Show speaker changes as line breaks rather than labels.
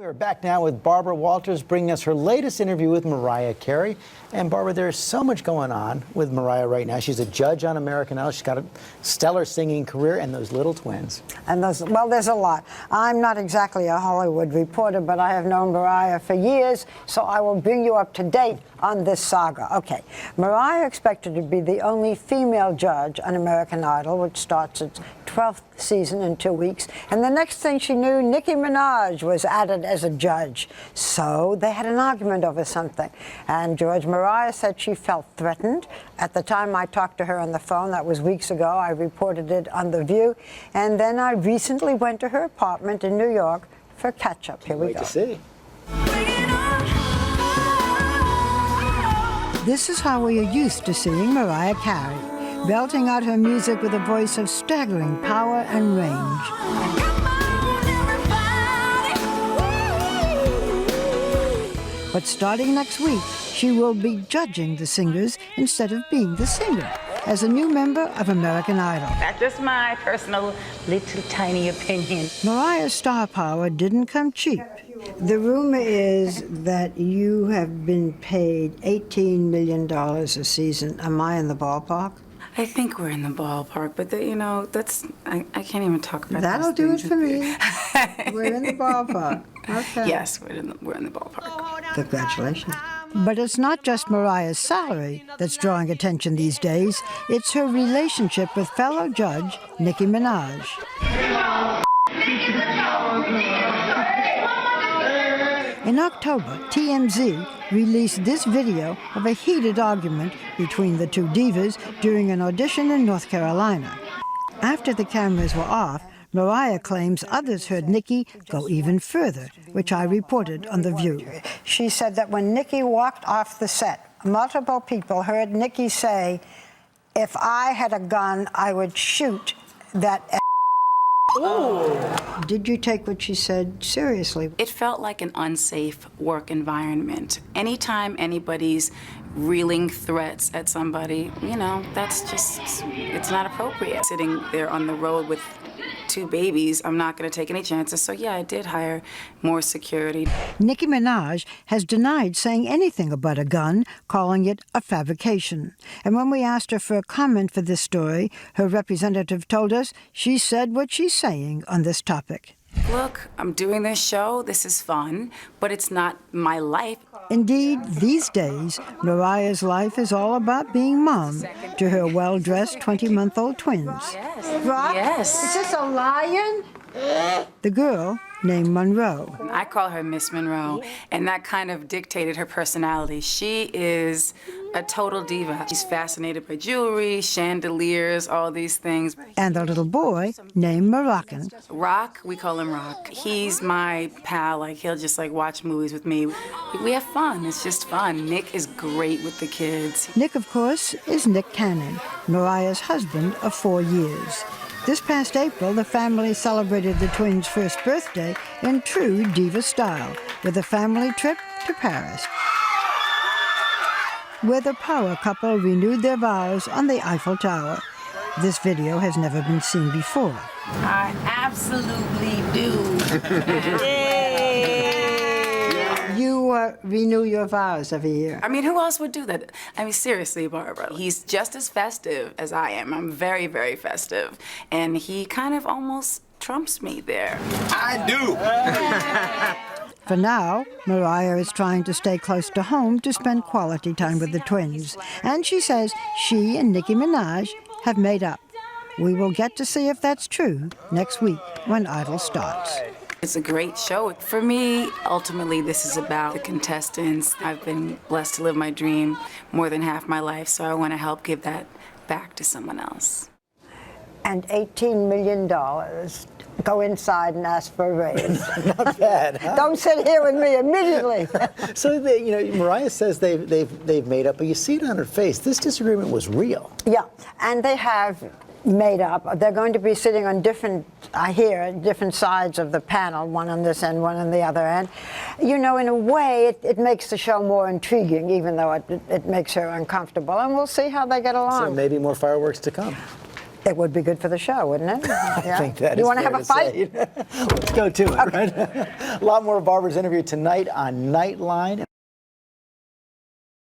We're back now with Barbara Walters bringing us her latest interview with Mariah Carey. And Barbara, there's so much going on with Mariah right now. She's a judge on American Idol. She's got a stellar singing career and those little twins.
And well, there's a lot. I'm not exactly a Hollywood reporter, but I have known Mariah for years, so I will bring you up to date on this saga. Okay, Mariah expected to be the only female judge on American Idol, which starts its 12th season in 2 weeks. And the next thing she knew, Nicki Minaj was added as a judge. So they had an argument over something. And Mariah said she felt threatened. At the time I talked to her on the phone, that was weeks ago, I reported it on The View. And then I recently went to her apartment in New York for catch-up. Here we go.
Wait to see.
This is how we are used to seeing Mariah Carey, belting out her music with a voice of staggering power and range. But starting next week, she will be judging the singers instead of being the singer, as a new member of American Idol.
That's just my personal little tiny opinion.
Mariah's star power didn't come cheap. The rumor is that you have been paid $18 million a season. Am I in the ballpark?
I think we're in the ballpark, but I can't even talk about
That'll do it for me.
me.
We're in the ballpark. Okay.
Yes, we're in the ballpark.
Congratulations. But it's not just Mariah's salary that's drawing attention these days. It's her relationship with fellow judge Nicki Minaj. In October, TMZ released this video of a heated argument between the two divas during an audition in North Carolina. After the cameras were off, Mariah claims others heard Nicki go even further, which I reported on The View. She said that when Nicki walked off the set, multiple people heard Nicki say, "If I had a gun, I would shoot that." Ooh. Did you take what she said seriously?
It felt like an unsafe work environment. Anytime anybody's reeling threats at somebody, that's just, it's not appropriate. Sitting there on the road with 2 babies, I'm not going to take any chances. So yeah, I did hire more security. Nicki Minaj has denied saying anything about a gun, calling it a fabrication. And when we asked her for a comment for this story, her representative told us she said what she's saying on this topic. Look, I'm doing this show, this is fun, but it's not my life. Indeed, these days, Mariah's life is all about being mom to her well-dressed 20-month-old twins.
Yes. Rock?
Yes.
Is this a lion? The girl, named Monroe.
I call her Miss Monroe, and that kind of dictated her personality. She is a total diva. She's fascinated by jewelry, chandeliers, all these things.
And the little boy, named Moroccan.
Rock, we call him Rock. He's my pal. He'll just watch movies with me. We have fun. It's just fun. Nick is great with the kids.
Nick, of course, is Nick Cannon, Mariah's husband of 4 years. This past April, the family celebrated the twins' first birthday in true diva style with a family trip to Paris, where the power couple renewed their vows on the Eiffel Tower. This video has never been seen before.
I absolutely do.
You renew your vows every year.
Who else would do that? Seriously, Barbara. He's just as festive as I am. I'm very, very festive. And he kind of almost trumps me there.
I do.
For now, Mariah is trying to stay close to home to spend quality time with the twins. And she says she and Nicki Minaj have made up. We will get to see if that's true next week when Idol starts.
It's a great show. For me, ultimately, this is about the contestants. I've been blessed to live my dream more than half my life, so I want to help give that back to someone else.
And $18 million. Go inside and ask for a raise.
Not bad, huh?
Don't sit here with me immediately.
So, Mariah says they've made up, but you see it on her face. This disagreement was real.
Yeah, and they have made up. They're going to be sitting on different sides of the panel, one on this end, one on the other end. In a way, it makes the show more intriguing, even though it makes her uncomfortable. And we'll see how they get along.
So maybe more fireworks to come.
It would be good for the show, wouldn't it?
I think that
you
is
want to
fair
have a fight?
say. Let's go to it. Right? A lot more of Barbara's interview tonight on Nightline.